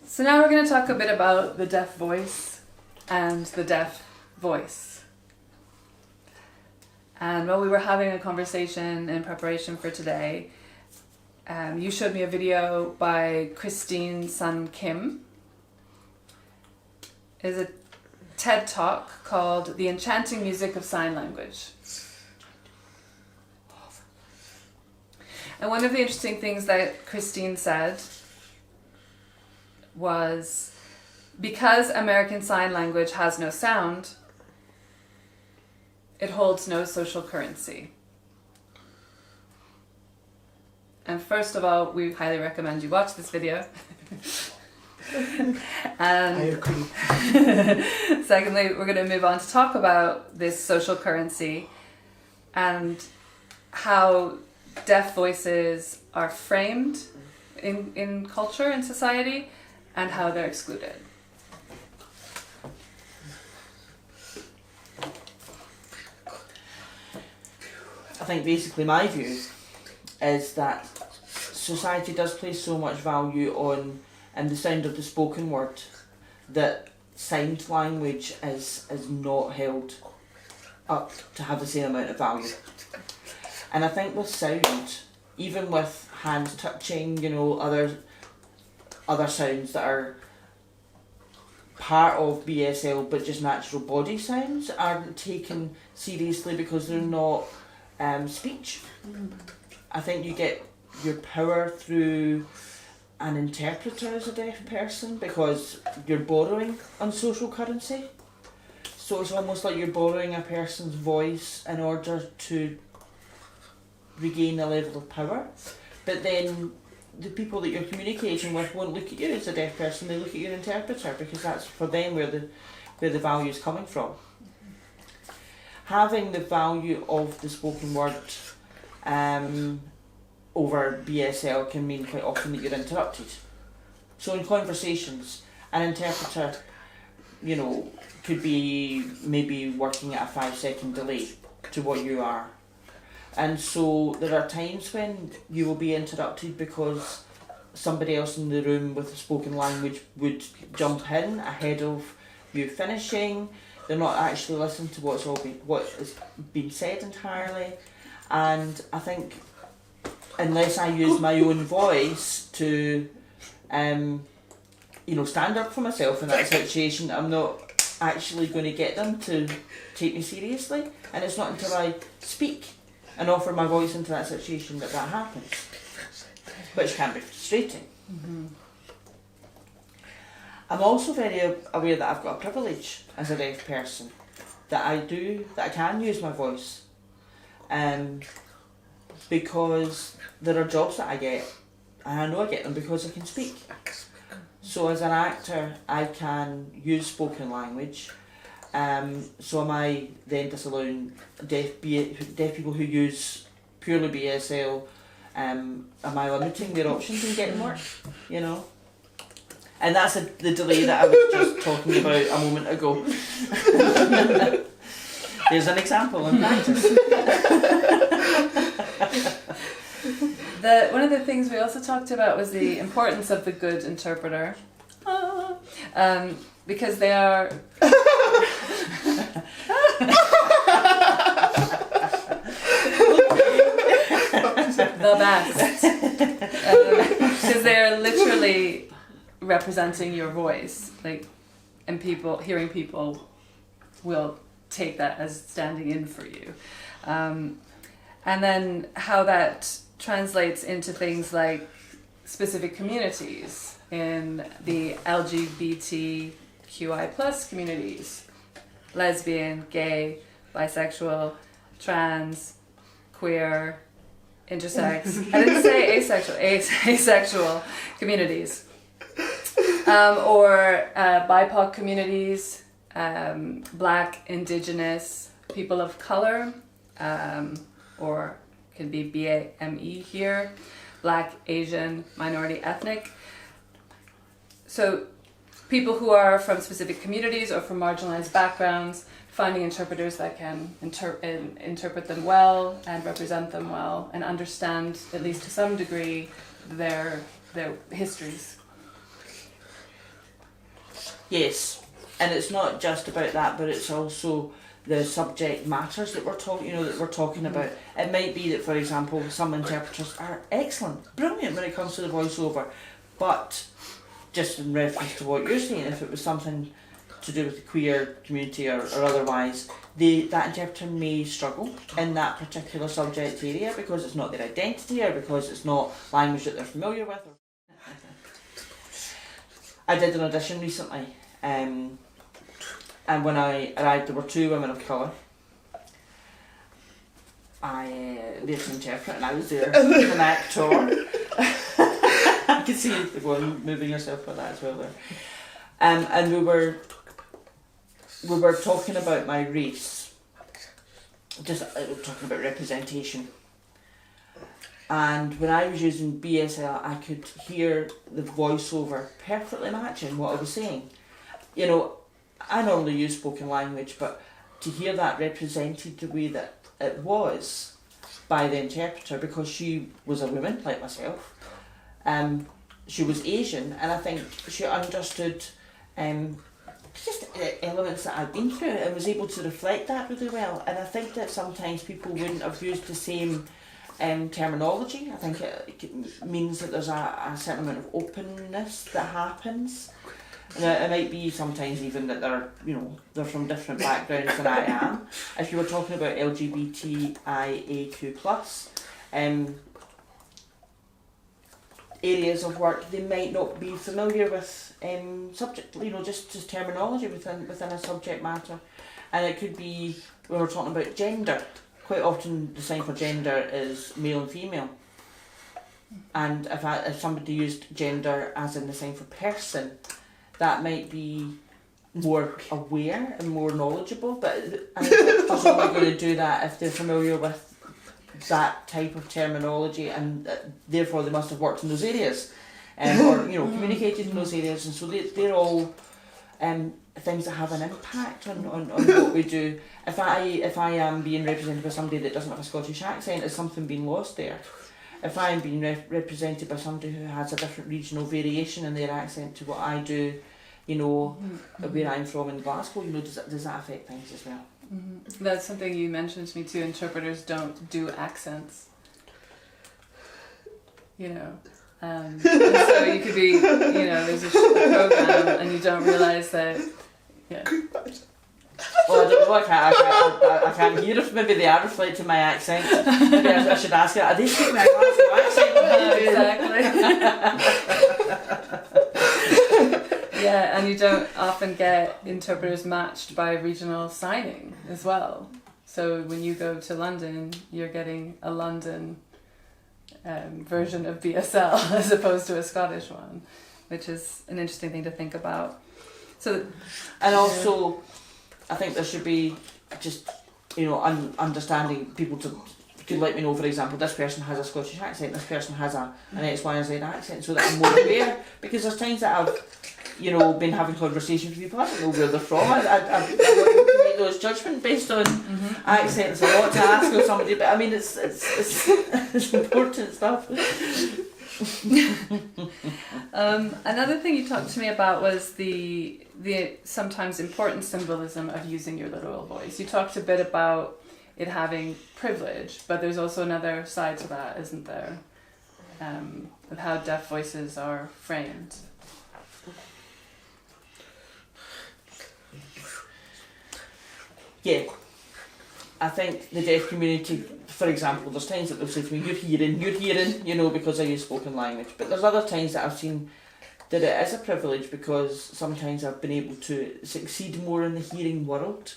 So now we're going to talk a bit about the deaf voice and the deaf voice. And while we were having a conversation in preparation for today, you showed me a video by Christine Sun Kim. It's a TED Talk called The Enchanting Music of Sign Language. And one of the interesting things that Christine said was, because American Sign Language has no sound, it holds no social currency. And first of all, we highly recommend you watch this video. And I agree. secondly, we're going to move on to talk about this social currency and how deaf voices are framed in culture and society and how they're excluded. I think basically my view is that society does place so much value on the sound of the spoken word that signed language is not held up to have the same amount of value. And I think with sound, even with hand touching, other sounds that are part of BSL but just natural body sounds aren't taken seriously because they're not speech. I think you get your power through an interpreter as a deaf person because you're borrowing on social currency. So it's almost like you're borrowing a person's voice in order to regain a level of power. But then the people that you're communicating with won't look at you as a deaf person, they look at your interpreter because that's for them where the value is coming from. Having the value of the spoken word over BSL can mean quite often that you're interrupted. So in conversations, an interpreter, could be maybe working at a 5-second delay to what you are. And so there are times when you will be interrupted because somebody else in the room with the spoken language would jump in ahead of you finishing. They're not actually listening to what is being said entirely. And I think unless I use my own voice to stand up for myself in that situation, I'm not actually going to get them to take me seriously. And it's not until I speak and offer my voice into that situation that happens, which can be frustrating. Mm-hmm. I'm also very aware that I've got a privilege as a deaf person, that I can use my voice, because there are jobs that I get, and I know I get them because I can speak. So as an actor, I can use spoken language. So am I then disallowing deaf people who use purely BSL? Am I limiting their options in getting work? And that's the delay that I was just talking about a moment ago. There's an example in practice. One of the things we also talked about was the importance of the good interpreter, because they are the best, because they're literally representing your voice, and hearing people will take that as standing in for you, and then how that translates into things like specific communities in the LGBTQI+ communities: lesbian, gay, bisexual, trans, queer, intersex. I didn't say asexual, asexual communities, or BIPOC communities, Black, Indigenous, people of color, or can be BAME here, Black, Asian, minority, ethnic. So people who are from specific communities or from marginalized backgrounds, finding interpreters that can interpret them well and represent them well and understand, at least to some degree, their histories. Yes, and it's not just about that, but it's also the subject matters that we're talking about. It might be that, for example, some interpreters are excellent, brilliant when it comes to the voiceover, but just in reference to what you're saying, if it was something to do with the queer community or otherwise, that interpreter may struggle in that particular subject area because it's not their identity or because it's not language that they're familiar with. I did an audition recently, and when I arrived there were 2 women of colour. They had to interpret and I was there as an actor. I could see the one moving herself with that as well there. And we were talking about my race, just talking about representation. And when I was using BSL, I could hear the voiceover perfectly matching what I was saying. You know, I normally use spoken language, but to hear that represented the way that it was by the interpreter, because she was a woman like myself, she was Asian, and I think she understood just elements that I'd been through and was able to reflect that really well. And I think that sometimes people wouldn't have used the same terminology. I think it means that there's a certain amount of openness that happens. And it might be sometimes even that they're from different backgrounds than I am. If you were talking about LGBTIAQ+, areas of work, they might not be familiar with subject, just terminology within a subject matter. And it could be, when we're talking about gender, quite often the sign for gender is male and female. And if somebody used gender as in the sign for person, that might be more aware and more knowledgeable, but an interpreter's only going to do that if they're familiar with that type of terminology, and therefore they must have worked in those areas, or communicated in those areas, and so they're all things that have an impact on what we do. If I am being represented by somebody that doesn't have a Scottish accent, is something being lost there? If I am being represented by somebody who has a different regional variation in their accent to what I do, where I'm from in Glasgow, does that affect things as well? Mm-hmm. That's something you mentioned to me too. Interpreters don't do accents. And so you could be, there's a program and you don't realise that. Yeah. Well, I don't know. I can't hear if maybe they are reflecting my accent. Maybe I should ask it. Are they speaking my Glasgow accent? Exactly. Yeah, and you don't often get interpreters matched by regional signing as well. So when you go to London, you're getting a London version of BSL as opposed to a Scottish one, which is an interesting thing to think about. So, and also, I think there should be just understanding people to let me know. For example, this person has a Scottish accent, this person has an X, Y, and Z accent, so that I'm more aware. Because there's times that I've been having conversations with people, I don't know where they're from. I want to make those judgments based on accents. A lot to ask of somebody, but I mean it's important stuff. Another thing you talked to me about was the sometimes important symbolism of using your literal voice. You talked a bit about it having privilege, but there's also another side to that, isn't there? Of how deaf voices are framed. Yeah, I think the deaf community, for example, there's times that they'll say to me, you're hearing, because I use spoken language. But there's other times that I've seen that it is a privilege, because sometimes I've been able to succeed more in the hearing world.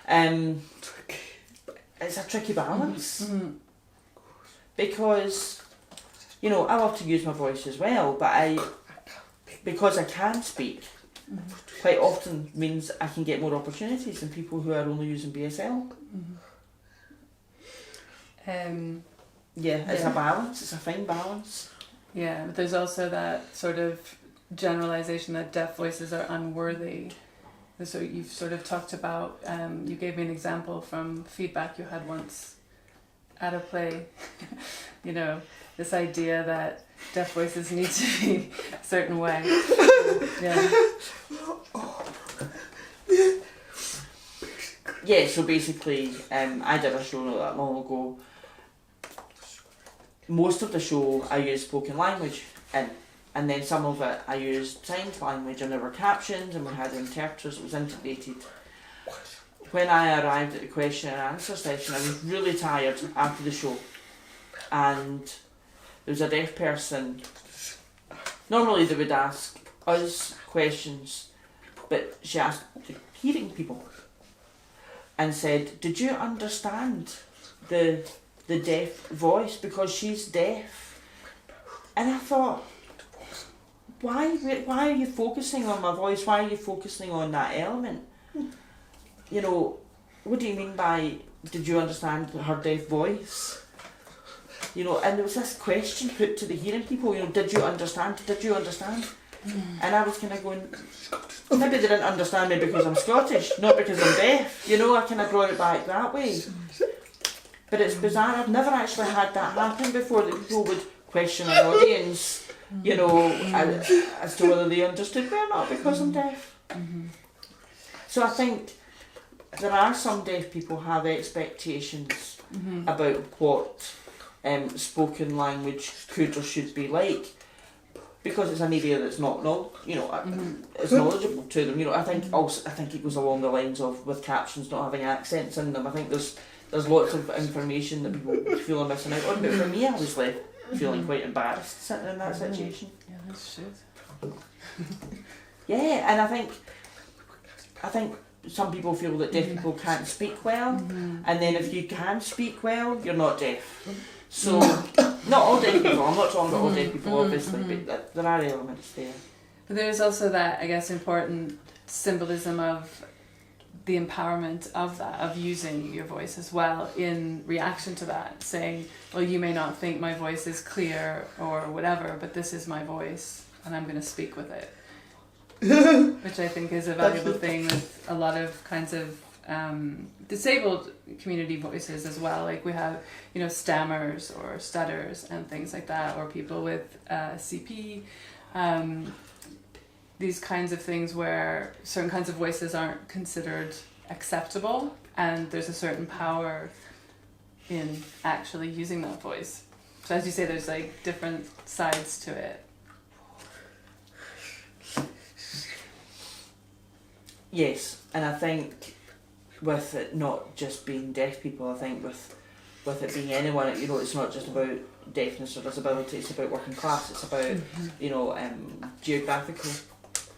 It's a tricky balance. Mm-hmm. Because, I love to use my voice as well, but because I can speak, quite often means I can get more opportunities than people who are only using BSL. It's a balance, it's a fine balance. Yeah, but there's also that sort of generalisation that deaf voices are unworthy. So you've sort of talked about, you gave me an example from feedback you had once at a play, this idea that deaf voices need to be a certain way. Yeah. yeah, so basically, I did a show not that long ago. Most of the show I used spoken language in, and then some of it I used signed language, and there were captions and we had interpreters. It was integrated. When I arrived at the question and answer session, I was really tired after the show, and there was a deaf person. Normally they would ask us questions, but she asked the hearing people and said, "Did you understand the deaf voice, because she's deaf?" And I thought, why are you focusing on my voice? Why are you focusing on that element? You know, what do you mean by, did you understand her deaf voice? You know, and there was this question put to the hearing people, you know, did you understand? Did you understand? And I was kind of going, maybe they didn't understand me because I'm Scottish, not because I'm deaf. You know, I kind of brought it back that way. But it's bizarre, I've never actually had that happen before, that people would question an audience, you know, as to whether they understood me or not because I'm deaf. So I think there are some deaf people who have expectations about what spoken language could or should be like, because it's an area that's not it's knowledgeable to them. You know, I think it goes along the lines of with captions not having accents in them. I think there's lots of information that people feel are missing out on. But for me, I was left feeling quite embarrassed sitting in that situation. Yeah, that's shit. Yeah, and I think some people feel that deaf people can't speak well, and then if you can speak well, you're not deaf. So, not all deaf people, I'm not talking about all deaf people obviously, but there are elements there. But there's also that, I guess, important symbolism of the empowerment of that, of using your voice as well in reaction to that, saying, well, you may not think my voice is clear or whatever, but this is my voice and I'm going to speak with it. Which I think is a valuable thing with a lot of kinds of disabled community voices as well. Like we have, you know, stammers or stutters and things like that, or people with CP, these kinds of things where certain kinds of voices aren't considered acceptable, and there's a certain power in actually using that voice. So as you say, there's like different sides to it. Yes, and I think with it not just being deaf people, I think with it being anyone, you know, it's not just about deafness or disability, it's about working class, it's about, you know, geographical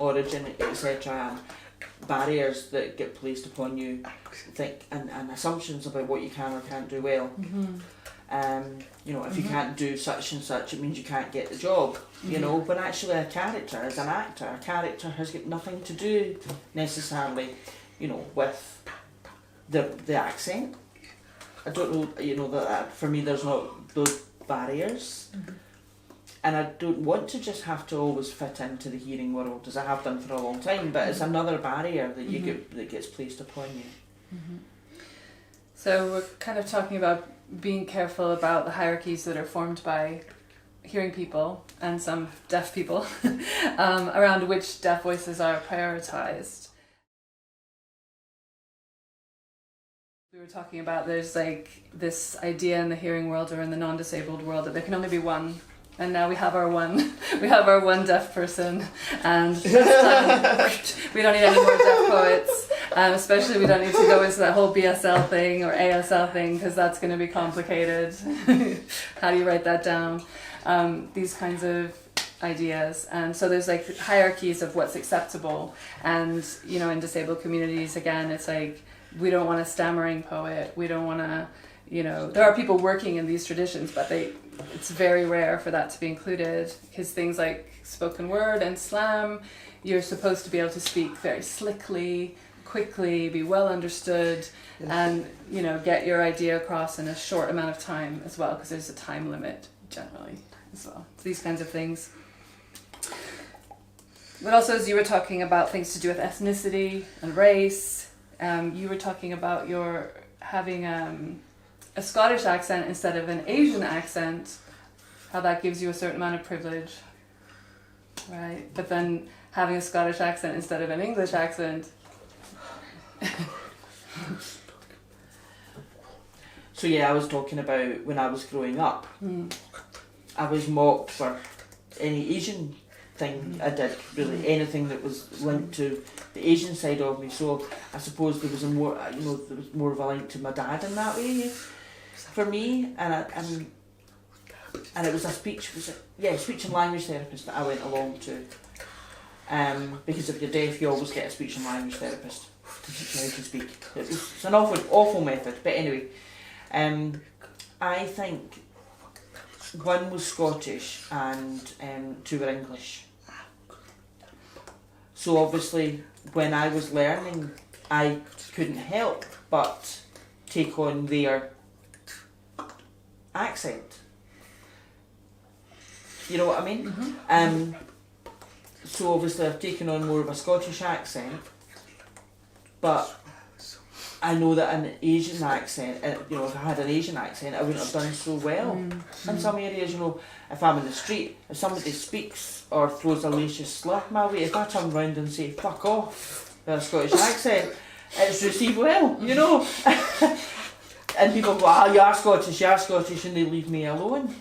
origin, etc., and barriers that get placed upon you, and assumptions about what you can or can't do well. You know, if you can't do such and such, it means you can't get the job, you know, but actually a character is an actor. A character has got nothing to do necessarily, you know, with the accent. I don't know, you know, that for me there's not those barriers. And I don't want to just have to always fit into the hearing world, as I have done for a long time, but it's another barrier that you get that gets placed upon you. So we're kind of talking about being careful about the hierarchies that are formed by hearing people and some deaf people around which deaf voices are prioritized. We were talking about there's like this idea in the hearing world or in the non-disabled world that there can only be one. And now we have our one deaf person, and we don't need any more deaf poets. Especially we don't need to go into that whole BSL thing or ASL thing, because that's going to be complicated. How do you write that down? These kinds of ideas. And so there's like hierarchies of what's acceptable. And, you know, in disabled communities, again, it's like, we don't want a stammering poet. We don't want to, you know, there are people working in these traditions, but it's very rare for that to be included, because things like spoken word and slam, you're supposed to be able to speak very slickly, quickly, be well understood, and, you know, get your idea across in a short amount of time as well, because there's a time limit generally as well. So these kinds of things. But also, as you were talking about things to do with ethnicity and race, you were talking about your having a Scottish accent instead of an Asian accent, how that gives you a certain amount of privilege, right? But then having a Scottish accent instead of an English accent, So yeah, I was talking about when I was growing up, I was mocked for any Asian thing I did, really, anything that was linked to the Asian side of me. So I suppose there was a more, there was more of a link to my dad in that way for me, and it was a speech and language therapist that I went along to. Because if you're deaf, you always get a speech and language therapist to teach you how to speak. It's an awful method, but anyway, I think one was Scottish and two were English. So obviously, when I was learning, I couldn't help but take on their accent. You know what I mean? Mm-hmm. So obviously I've taken on more of a Scottish accent, but I know that an Asian accent, if I had an Asian accent, I wouldn't have done so well. In some areas, if I'm in the street, if somebody speaks or throws a racist slur my way, if I turn round and say, fuck off, with a Scottish accent, it's received well, And people go, you are Scottish, and they leave me alone.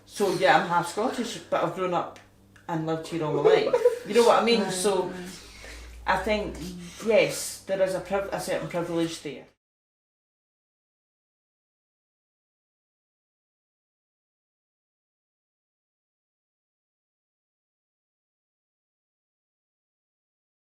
So yeah, I'm half Scottish, but I've grown up and lived here all my life. You know what I mean? So I think, yes, there is a certain privilege there.